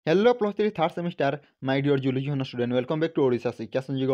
Hello plus three third semester my dear zoology होना student welcome back to Odisha Shiksha Sanyog.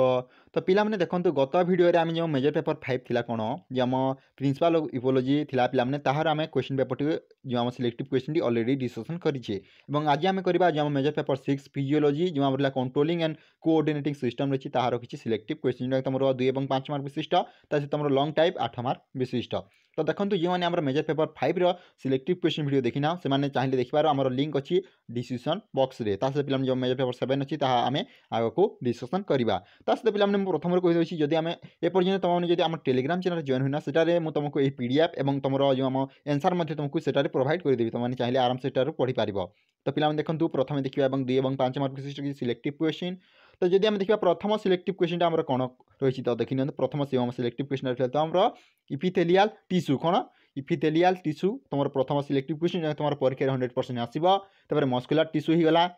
तो पिला माने देखंतु गत वीडियो रे आमे जो मेजर पेपर 5 थिला कोन जे हम प्रिंसिपल ऑफ इकोलॉजी थिला पिला माने ताहार आमे क्वेश्चन पेपर टी जो हम सिलेक्टिव क्वेश्चन टी ऑलरेडी डिस्कशन करिछे एवं आज आमे करबा जो हम मेजर पेपर 6 फिजियोलॉजी जो हमरला कंट्रोलिंग एंड कोऑर्डिनेटिंग सिस्टम रछि ताहार किछि सिलेक्टिव क्वेश्चन तमरो 2 एवं 5 मार्क विशिष्ट ता से तमरो लॉन्ग टाइप 8 मार्क विशिष्ट। तो देखंतु जे माने हमर मेजर पेपर 5 रो सिलेक्टिव क्वेश्चन वीडियो देखिना से माने चाहिले देखिबार हमर लिंक अछि डिस्क्रिप्शन बॉक्स रे ता से पिला जो मेजर पेपर 7 अछि ताहा आमे आगो को डिस्कशन करबा ता से पिला माने प्रथम रे कहि दोछि जदि आमे ए पर्यंत तम माने जदि हमर टेलीग्राम चैनल जॉइन होइना सेटारे मु तुमको ए पीडीएफ एवं तमरो जो हम आंसर मध्ये तुमको सेटारे प्रोवाइड कर देबी तम माने चाहिले आराम से सेटारे पढि पारिबो। तो पिला माने देखंतु प्रथम देखिबा एवं 2 एवं 5 मार्क विशिष्ट की सिलेक्टिव क्वेश्चन। तो जदि हम देखिबा प्रथम सिलेक्टिव क्वेश्चन ता हमर कोन रहिछि तो देखिन प्रथम सिलेक्टिव क्वेश्चन रहिला तो हमर इपिथेलियल टिश्यू कोन इपिथेलियल टिश्यू तुम प्रथम सिलेक्टिव क्वेश्चन तुम परीक्षा 100% आसो। तब मस्कुलर टिश्यू ही गला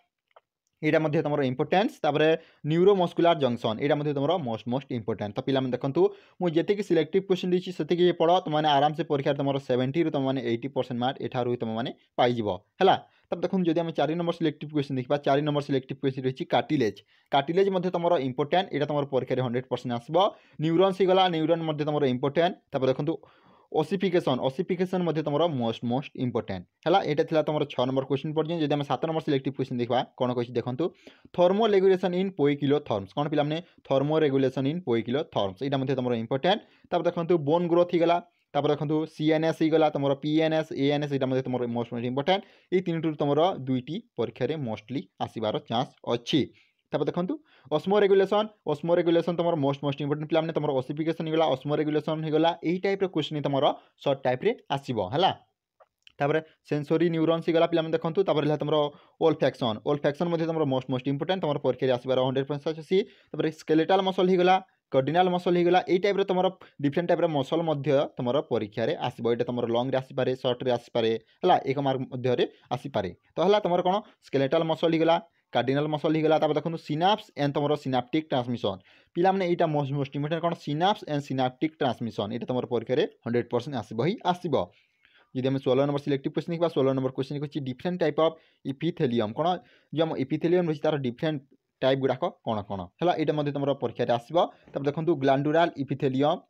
यहाँ मध्य तुम इंपोर्टेंस न्यूरोमस्कुलर जंक्शन यहाँ तुम मोस्ट इंपोर्टेंट। तो पिला देखो मुझे सिलेक्टिव क्वेश्चन देती से पढ़ तुमने आराम से परीक्षा तुम 70 रू तुम 80% मार्क एठार तुमने पाइज है। तब देखो जब आम 4 नंबर सिलेक्टिव क्वेश्चन देखा 4 नंबर सिलेक्टिव क्वेश्चन रही कार्टिलेज कार्टिलेज तुम इंपोर्टेंट यहाँ तुम परीक्षा 100% आसो। न्यूरन्स गला न्यूरन तुम इंपोर्टेंट। तब देखो ओसिफिकेशन ओसिफिकेशन तुम मोस्ट इंपोर्टेंट है। यहाँ तुम 6 नंबर क्वेश्चन पर्यटन जब आम 7 नंबर सिलेक्टिव क्वेश्चन देखा कौन कही देखो थर्मो रेगुलेशन इन पोइकिलोथर्म्स कौन पे थर्मो रेगुलेशन इन पोइकिलोथर्म्स यहाँ तुम इंपोर्टेंट। तब देखो बोन ग्रोथ ही गला तब देखो सीएनएस ही गला तुम पीएनएस एएनएस यहाँ तुम मोस्ट इंपोर्टेंट ये 3 तुम 2टी परीक्षा मोस्टली आसबार चान्स अच्छी। तब देखो ऑस्मो रेगुलेशन तुम मोस्ट इंपोर्टेंट पे तुम ओसिफिकेशन होगा ऑस्मो रेगुलेशन होगा यही टाइप क्वेश्चन तुम सर्ट टाइप आसो है। तापर सेंसोरी न्यूरन्स गला पे देखो तुम ओल्फैक्शन तुम मोस्ट इंपोर्टेंट तुम परीक्षा आसबार 100% अच्छी। तब स्केलेटल मसल होगा कार्डिनाल मसल होगा यही टाइप तुम डिफरेंट टाइप मसल तुम परीक्षा आसो। ये तुम लंग आसपे सर्ट्रे आसपे है 1 मार्क मध्य आसपे। तो है तुम कौन स्केलेटल मसल होगा कार्डिनाल मसल होगा। तब देखो सिनाप्स एंड तुम सिनाप्टिक ट्रांसमिशन पिला माने यहाँ मोस्ट इंपोर्टेंट कौन सिनाप्स एंड सिनाप्टिक ट्रांसमिशन यहाँ तुम परीक्षा 100% आसो ही आसो। जब आम 16 नंबर सिलेक्टिव क्वेश्चन देखा 16 नंबर क्वेश्चन अच्छी डिफरेंट टाइप ऑफ इपिथेलियम कौन जो आम इपिथेलियम रही तार डिफरेंट टाइप गुड़ाक कौन कौन है यहाँ तुम परीक्षा आसो। तब देखो ग्लैंडुलर इपिथेलियम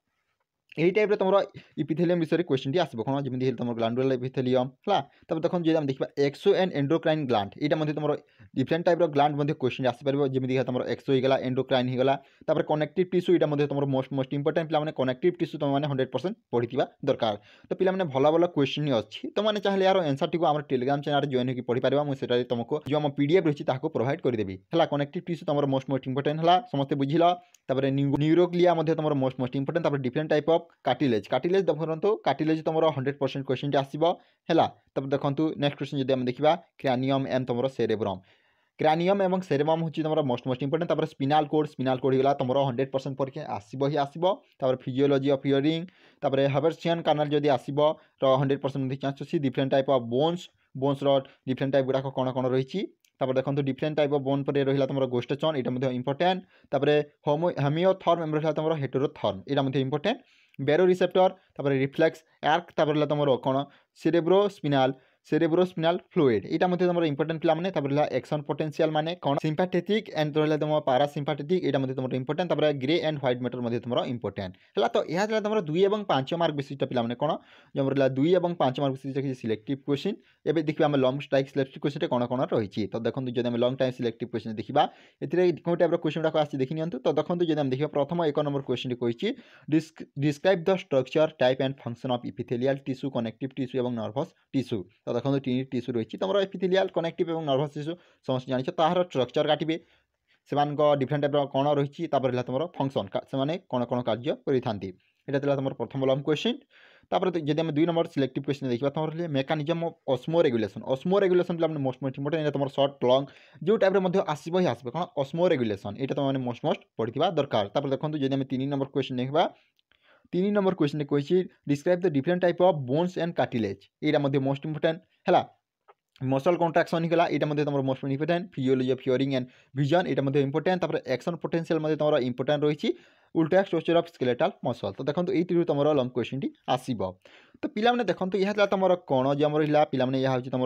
यही टाइप तुम इपिथेलियम विषय क्वेश्चन टी आसो कौन जमी तुम ग्लैंडुलर इपिथेलियम है। तब देखो जो देखा एक्सो एंड एंडोक्राइन ग्लैंड यहाँ तुम डिफरेंट टाइप ग्लैंड क्वेश्चन आसपार जमी तुम एक्सो होगा एंडोक्राइन होगा। तब कनेक्टिव टिश्यू यहाँ तुम मोस्ट इंपोर्टेंट पे कनेक्टिव टिश्यू तुम 100% पढ़ी दरकार। तो पे भल भल क्वेश्चन अच्छी तुमने चाहिए यार आंसर टी आम टेलीग्राम चैनल जॉइन होकर पढ़ी पार मुझे तुमको जो आम पीडीएफ रही है प्रोवाइड करदेवी है। कनेक्टिव टिश्यू तुम मोस्ट इंपोर्टेंट है समस्त बुझिल। तब न्यूरोक्लिया तुम मोस्ट इंपोर्टेंट। तब डिफरेंट टाइप ऑफ कार्टिलेज देखो कार्टिलेज तुम 100% क्वेश्चन आसो है। तब देखो नेक्स्ट क्वेश्चन जब देखा क्रैनियम एंड तुम सेरेब्रम क्रैनियम एवं सेरेब्रम हूँ तुम मोस्ट इंपोर्टेंट। तब स्पिनाल कोड होगा तुम 100% परीक्षा आसो ही आसो। तब फिजियोलॉजी ऑफ हियरिंग तब हर्बेशियन कैनाल जब आसो 100% चान्स अच्छी। Different type of bones different type गुड़ाक कौन कौन रही। तब देखो डिफरेंट टाइप ऑफ बोन पर रहा तुम गोस्टेचन यहाँ इंपोर्टेंट। तब हेमियोथर्म रहा तुम हेटेरोथर्म यहाँ इंपोर्टेंट। बेरो रिसेप्टर तब रिफ्लेक्स आर्क तब तुम कौन सेरेब्रोस्पिनाल फ्लूइड यहाँ तुम इंपोर्टेंट पे तब एक्शन पोटेंशियल माने कौन सिंपैथेटिक एंड तुम पारासिम्पैथेटिक यहाँ तुम इंपोर्टेंट। तब ग्रे एंड व्हाइट मैटर तुम इंपोर्टेंट है। तो यह तुम 2 और 5 मार्क विशिष्ट पे कौन जो 2 और 5 मार्क विशिष्ट सिलेक्टिव क्वेश्चन एवं देखिए आम लंग टाइप सिलेक्टिव क्वेश्चन कौन कौन रही। तो देखो जब आम लंग टाइम सिलेक्टिव क्वेश्चन देखा ये कौन टाइप क्वेश्चन गुड़ाक आसी देखी नि। तो देखो जब आम देखा प्रथम 1 नंबर क्वेश्चन कही describe the structure type and function of epithelial tissue connective tissue और नर्भस टिश्यू। तो देखो 3 टिश्यू रही तुम इपिथेलियल कनेक्टिव और नर्भस टिश्यू समस्त जान तार स्ट्रक्चर काटे से डिफरेंट टाइप कौन रही तुम फंक्शन से कौन कौन कार्य करें तुम प्रथम लंग क्वेश्चन। तापर जब आम 2 नंबर सिलेक्टिव क्वेश्चन देखा तुम मेकानिजम ऑफ ऑस्मो रेगुलेशन पे मोस्ट इंपोर्टेंट तुम शॉर्ट लंग जो टाइप आसो ही आसो कौन ऑस्मो रेगुलेशन यहाँ तुमने मोस्ट पढ़ा दरकार। तापर देखो जब आम 3 नंबर क्वेश्चन देखा 3 नंबर क्वेश्चन कही describe the different type of bones and cartilage यहाँ मोस्ट इंपोर्टेंट है। मसल कॉन्ट्रैक्शन ही यहाँ तुम most important. Physiology of hearing and vision यहाँ इंपोर्टेंट। तब एक्शन पोटेंशियल तुम इंपोर्टेंट रही उल्टा स्ट्रक्चर ऑफ स्केलेटल मसल। तो देखो ये 3 तुम लंग क्वेश्चन टी आसो। तो पिला देखो यह तुम कौन जो रहा पे यह तुम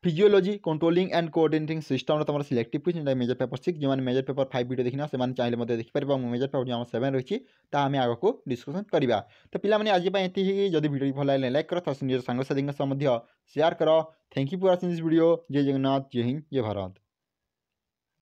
physiology controlling and coordinating system तुम सिलेक्टिव क्वेश्चन मेजर पेपर 6 जो मेजर पेपर 5 वीडियो देखना से चाहिए देखिपर मेजर पेपर जो 7 रही आम आग को डिस्कसन करवा। तो पिलामाने आज ये जब वीडियो भल लगे लाइक कर निज सांगसाथी सेयार कर। Thank you for watching this video. जय जगन्नाथ, जय हिंद, जय भारत।